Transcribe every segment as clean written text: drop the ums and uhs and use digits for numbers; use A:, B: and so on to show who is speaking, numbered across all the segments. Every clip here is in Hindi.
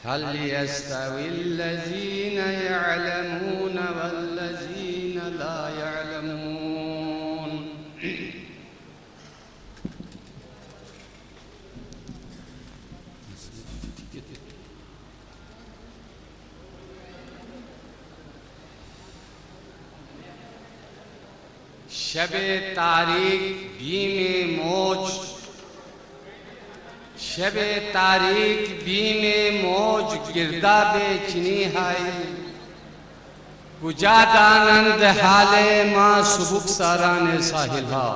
A: हल यस्तविल्लज़ीन यअलमून वल्लज़ीन ला यअलमून। शबे तारीख बीमे मौज, शबे तारीख बीमे मौज गिरदाबे चिनी हाय, गुजादानंद हाले माँ सुबुक साराने साहिला।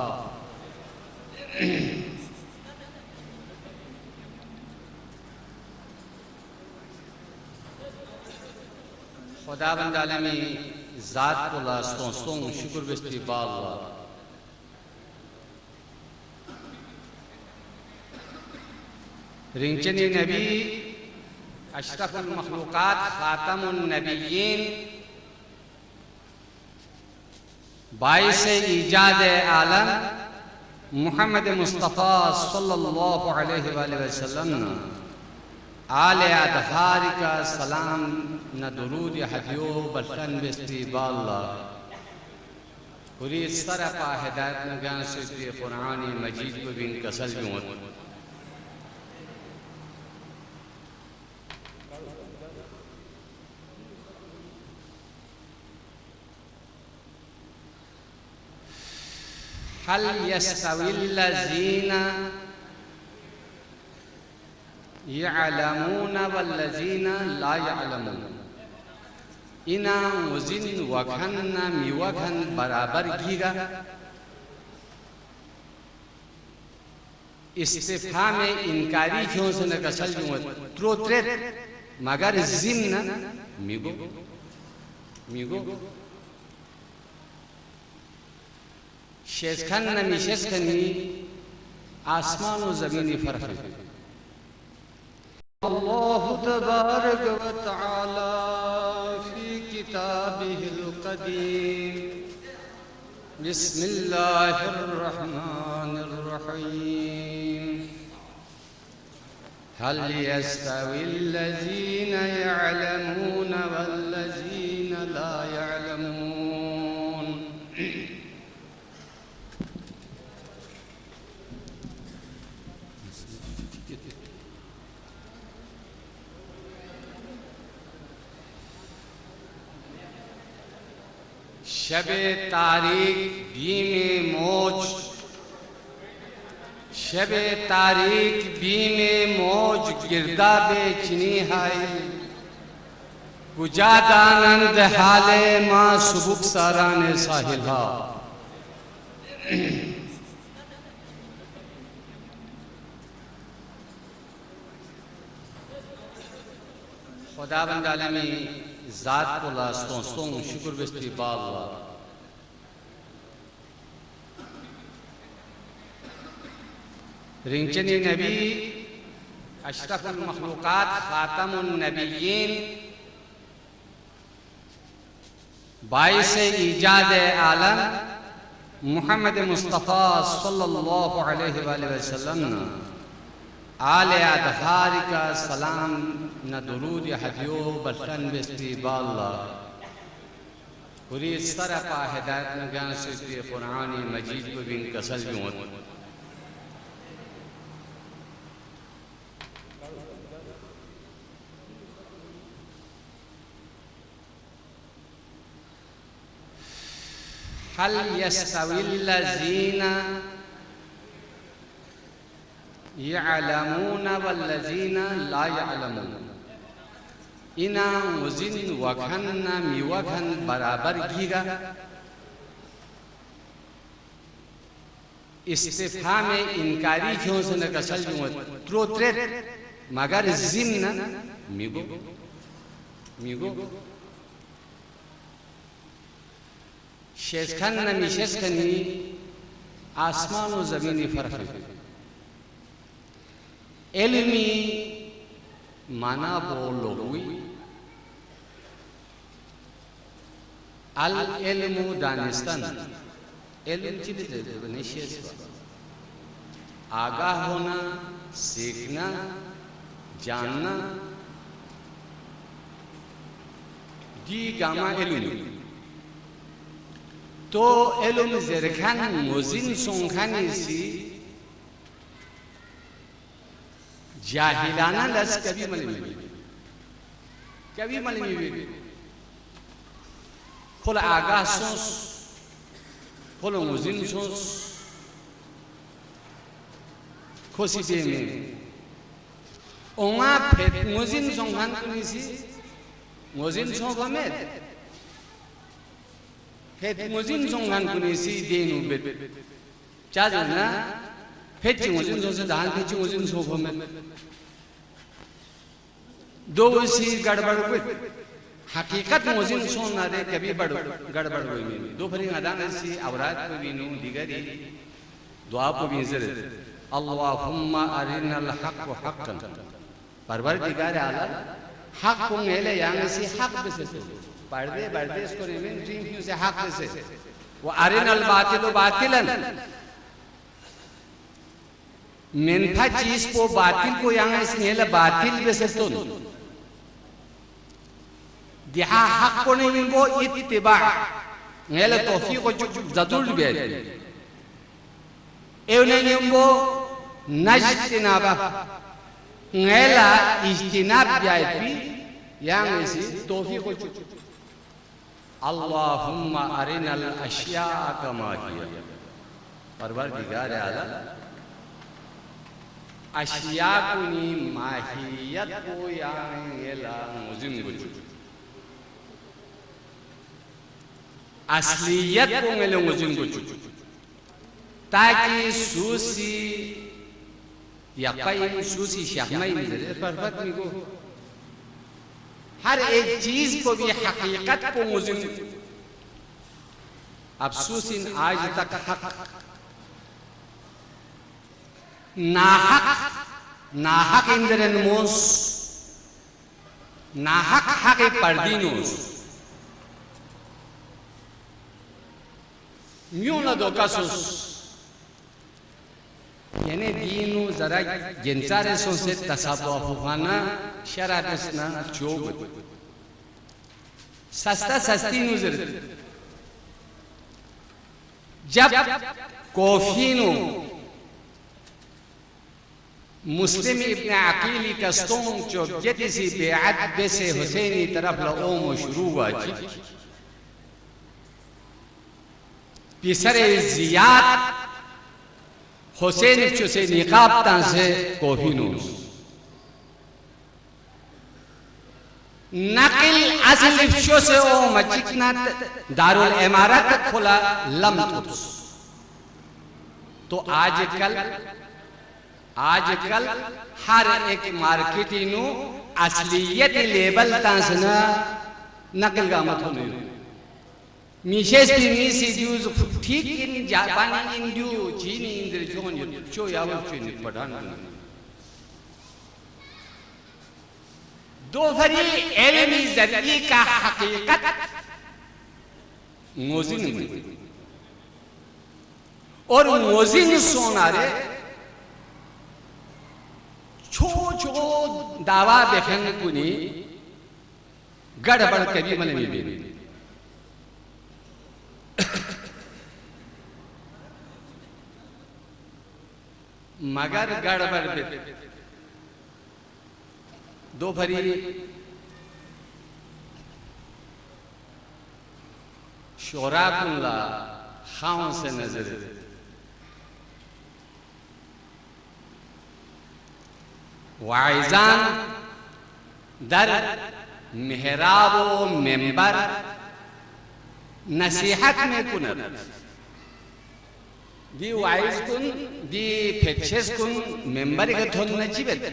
A: खुदावंद आलमी ज़ात को लास्तों शुक्र बिस्ती बाल्ला। रिंचनी नबी अशरफुल मखलूकात खातमुन नबिय्यीन बाइस ईजाद आलम मुहम्मद मुस्तफ़ा सल्लल्लाहु अलैहि वसल्लम आले अदहार का सलाम न दुरूद हदियो बल्कन बिस्ती बाल्ला। पूरी सरपा हिदायत न ज्ञान से कुरान मजीद को बिन कसल भी हल यस्तविल्लज़ीन यअलमून वल्लज़ीन ला यअलमून। इना वज़िन वखन मिवखन बराबर गिरा। इस्तिफ़हाम इनकारी क्यों से न कसल त्रोत्रेत मगर जिन मिगो मिगो शेखन न मिशेखनी आसमान व ज़मीनी फ़र्क है। अल्लाह तबारक व तआला फ़ी किताबिहिल क़दीम बिस्मिल्लाहिर रहमानिर रहीम। हल यस्तविल्लज़ीन यअलमून वल्लज़ीन ला यअलमून। शबे तारीख बीमे मौज, शबे तारीख बीमे मौज गिरदाबे चिनी हाय, गुजादानंद हाले माँ सुबुक साराने साहिला। खुदावंद आलमी ज़ात को लास्तों शुक्र बिस्ती बाल्ला। रिंचनी नबी अशरफुल मखलूकात खातमुन नबिय्यीन बाइस ईजाद आलम मुहम्मद मुस्तफ़ा सल्लल्लाहु अलैहि वसल्लम आले अदहार का सलाम न दुरूद हदियो बल्कन बिस्ती बाल्ला। पूरी सरपा हिदायत न ज्ञान से कुरान मजीद को बिन कसल भी हल यस्तविल्लज़ीन यअलमून वल्लज़ीन ला यअलमून। इना वज़िन वखन मिवखन बराबर गिरा। इस्तिफ़हाम इनकारी क्यों से न कसल त्रोत्रेत मगर जिन मिगो मिगो शेखन न मिशेखनी आसमान व ज़मीनी फ़र्क है। इल्मी माना बोलो हुई अल इल्मु दानिस्तान इल्म चीज़ निशेष आगाह होना, सीखना, जानना, di gama elum to elum zerkan muzin songkhani si jahilana las कभी malimi खोल आगा सोस खोल मुजिन सोस खोसी देने ओंगा फेट मुजिन सोंखान कुनीसी मुजिन सोंगमेत फेट मुजिन सोंखान कुनीसी देनु बेट चाजना फेट मुजिन सोंसे दान फेट मुजिन सोंगमेत दो सी गड़बड़ हुई हकीकत मुजिन सोना रे कभी गड़बड़ हुई नहीं दो भरी अदान सी औरात को भी नू दिगरी दुआ को भी इंजर अल्लाहुम्मा अरिनल हक़ हक़्क़न परवरदिगार आलम हक़ को मेले यांग सी हक़ बेसे पर्दे इसको रिमेन ड्रीम क्यों से हक़ बेसे वो अरिनल बातिल बातिलन मेंथा चीज को बातिल को यांग सी मेले बातिल बेसे तो दिहा हक को नहीं वो इत्तिबा नेले तौफीक को जदुल बेद एव नहीं वो नजतिनाबा नेला इज्तिनाब जायती yang isi तौफीक को अल्लाहुम्मा अरिनल अशिया कमा हिया परवरदिगार आलम अशिया को नी माहियत को yang नेला मुजिम गुजु असलियत को मेले मुजिन को ताकि सूसी यकीन सूसी शहनाई में परफेक्ट निको हर एक चीज को भी हकीकत को मुजिन अब सूसिन आज तक हक नाहक इंद्रन मोस नाहक हक पर्दीनोस म्यूना दो कासुस यानी दीनु जरा जिनसारे सोचे तसाबुफाना शराबस्ना चोब सस्ती नुजर जब कॉफीनु मुस्लिम इब्न अकीली कस्तों चो जैसी बेअद बेसे हुसैनी तरफ लओम शुरू हुआ पिसरे जियाद हुसैन चुसे निकाब तांसे कोहिनूस नकिल असल इफ्शो से ओ मचिकना दारुल इमारत खुला लम्तुस तो आजकल हर एक मार्केटिंग असलियत लेबल तांसना नकल का मत होने मिशेस भी मिसी ड्यूज ठीक इन जापानी इंडियो चीनी इंद्र जोन चो यावल चीनी पढ़ान दो भरी एलमी जरिए का हकीकत मोजिन और मोजिन सोनारे छो दावा बेखन कुनी गड़बड़ कभी मन नहीं बेनी मगर गड़बड़ दो भरी शोराकुल्ला खाओं से नजर वाइजान दर मेहराब मेंबर नसीहत में कुनर दी वाइज कुन दी फेचेस कुन मेंबर के थोन नजीबत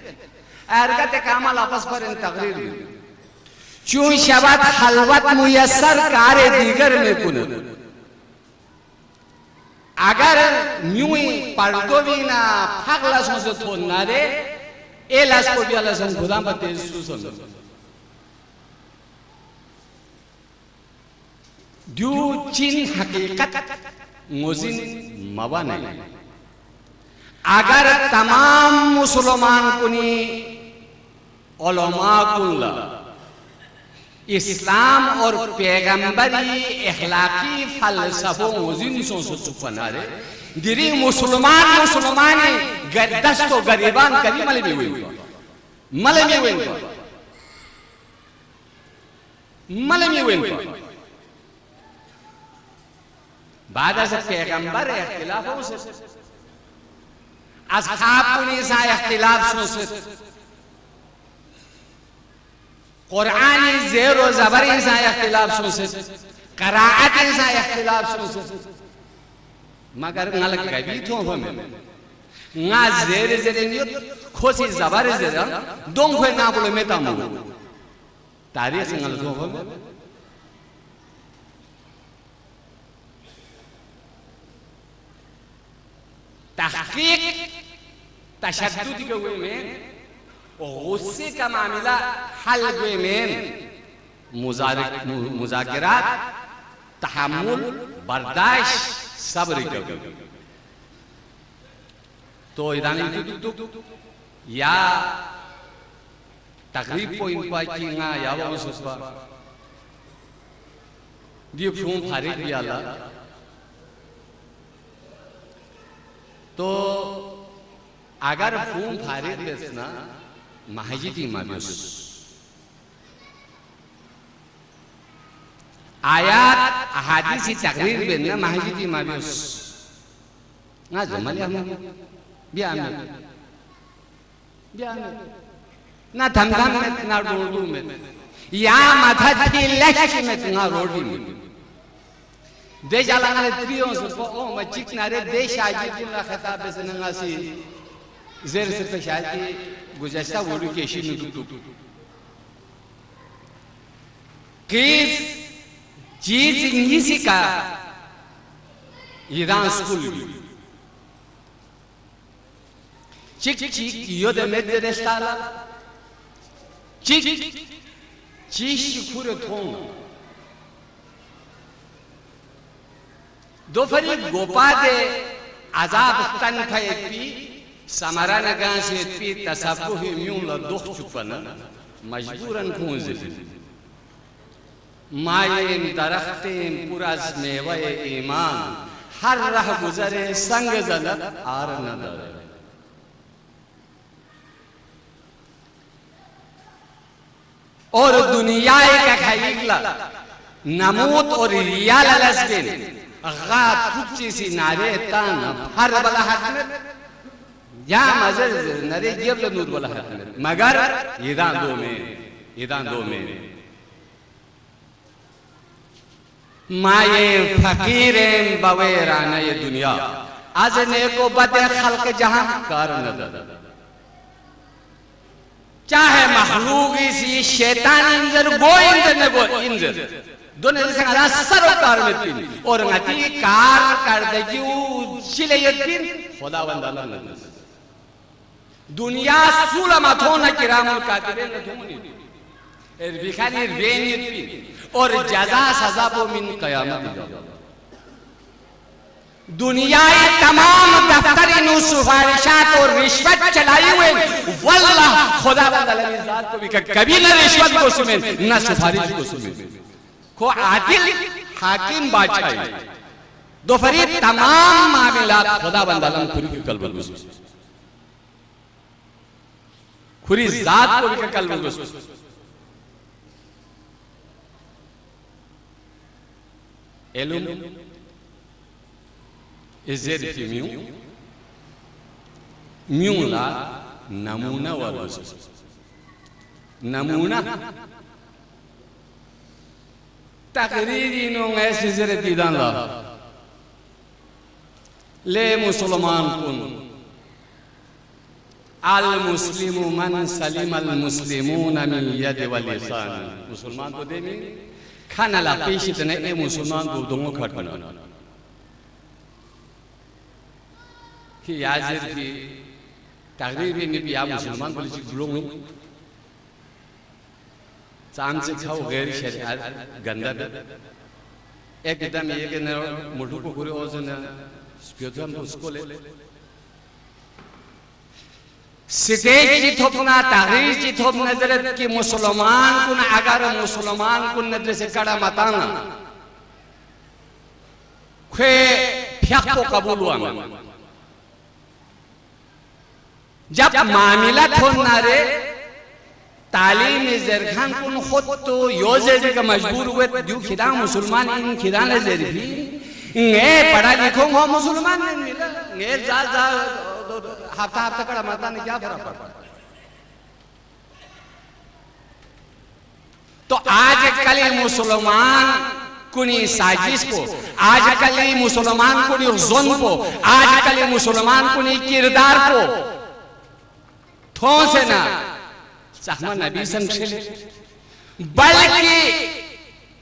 A: अरगत कामल आपस पर इन तकरीर चूं शबात हलवत मुयस्सर कारे दीगर में कुनर अगर न्यूई पर्दोवीना फागला सोचे थोन नारे एलास को भी अल्लाह सं खुदा मत सुसन दू चीन हकीकत मुजिन मवा नहीं अगर तमाम मुसलमान कुनी उलमा कुल्ला इस्लाम और पैगंबरी अखलाकी फलसफों मुजिनसों से चुपनारे दिरी मुसलमान दस तो गरीबान कभी मले भी हुए बाद से पैगंबर इख्तिलाफों से असहाब सा इख्तिलाफ से कुरान ज़ेर और ज़बर सा इख्तिलाफ से क़राअत सा इख्तिलाफ से मगर नल कभी तो हमें ना ज़ेर ज़ेर खोसी ज़बर ज़ेर दों कोई ना बोले में तामु तारीख़ नल तो हमें तहक़ीक़ तशद्दुद के हुए में गुस्से का मामला हल हुए में मुज़ाकरात तहम्मुल बर्दाश्त सब्र के तो इदानी या तकरीब को इनका किंगा या वो सुस्पा दियो क्यों फारिग भी आला तो अगर फूम फारिग बेसना महजिदी माबियस आयात अहादीसी तकरीर बेना महजिदी माबियस ना जमल हम बियामे ना धमधम में ना डोडू में या मधती लक्ष्य में ना रोडी में दे जालांगे त्रियों से ओ मचिक नारे देश आजी ना खिताब से नंगासी ज़ेर से पेशाती गुज़श्ता वोडू के शी नुतु किस चीज़ इंगिसी का ईरान स्कूल चिक योदे में देरेस्ताला चिक चीश पूरे थोंग दोफरी गोपादे आजाब तन फायपी समारा नगान से पी तसाफुह म्यून ला दुख चुपना मजबूरन खूंजे मायें दरख्तें पुराज मेवाए ईमान हर राह गुजरे संग जलत आर न दरे और दुनिया का खैगला नमूत और रियाल लस्बिन गात कुछ सी नारे तान हर बला हाथ में या मज़र नरे जेब ले नूर वाला है मगर ईदान दो में माये फकीरें बवेराना ये दुनिया आज ने को बदे खल्क जहां कार न चाहे मखलूक इसी शैतान इंजर गो इंजर ने गो इंजर दोनों जैसे आला सरोकार में तीन और ngati कार कर दे क्यों चिले ये तीन खुदावंद अल्लाह ने दुनिया सूला माथोना किरामुल कातिबीन ने धुमनी बिखानी रेनियत और जज़ा सज़ा वो मिन क़यामत दुनिया तमाम दफ्तरी नु सिफारिशात और रिश्वत चलाई हुए वल्लाह खुदावंद अल्लाह की ज़ात को भी कभी न रिश्वत को सुने न सिफारिश को सुने को आदिल हाकिम बादशाह दोफरी तमाम मामला खुदावंद अल्लाह खुरी की कल्ब गुस खुरी ज़ात को भी कल्ब गुस एलुम इज़ेर की म्यूं ला नमूना वाला नमूना तकरीरी नो ऐसे ज़ेर दीदान ला ले मुसलमान कुन अल मुस्लिमु मन सलीम अल मुस्लिमून मिन यद व लिसान मुसलमान को दे में खाना ला पेश इतने ए मुसलमान को दोनों खटना कि याजिर की तकरीरी में भी आप मुसलमान को लिखी गुलों साम से खाओ गैर शरीयत गंदा एक एकदम ये कि न मुल्क को पूरे ओज़ न स्पिरिचुअल उसको ले स्टेज की थोपना तहरीर की थोप नजरत की मुसलमान कुन अगर मुसलमान कुन नजर से कड़ा मताना खे फ्याक को कबूल हुआ जब मामला थोना रे तालीम जरखान कुन खुद तो योजे का मजबूर हुए जो खिदा मुसलमान इन खिदा ने जरफी ने पढ़ा लिखो हो मुसलमान ने मिला ने जा हफ्ता हफ्ता कड़ा मता ने क्या फर्क पड़ा। तो आज कल मुसलमान कुनी साजिश को, आज कल मुसलमान कुनी जुल्म को, आज कल मुसलमान कुनी किरदार को थो से ना सहमा नबी संशल बल्कि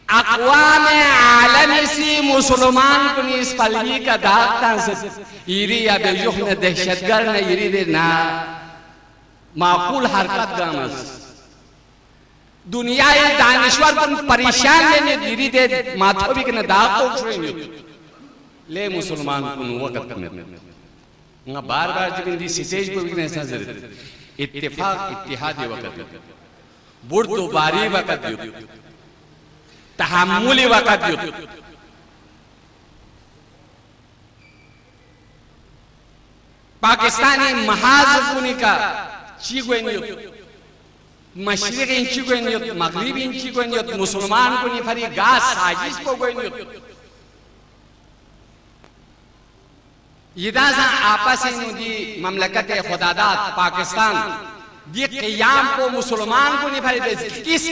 A: अक़वाम आलम से मुसलमान कुनी इस पलवी का दागता से इरी या बेजुख ने दहशतगर्द ने इरी दे ना माकूल हरकत गामस दुनिया ये दानिश्वर कुन परेशान लेने इरी दे माथोबी के न दाग तो छुएंगे ले मुसलमान कुन वक़्त में ना बार बार जब इन स्टेज पर भी ऐसा जरूर इत्तेफाक इत्तिहाद वक़्त बुर्दो बारी वक़्त तहम्मुली वक़्त पाकिस्तानी महाज कुनी का चीगोनियो मशरिक इंची गोनियो मगरिब इंची गोनियो मुसलमान कुनी फरी गास साजिश को गोनियो यदासा आपस में दी ममलकत खुदादात पाकिस्तान दी क़याम को मुसलमान कुनी फरी इस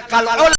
A: कल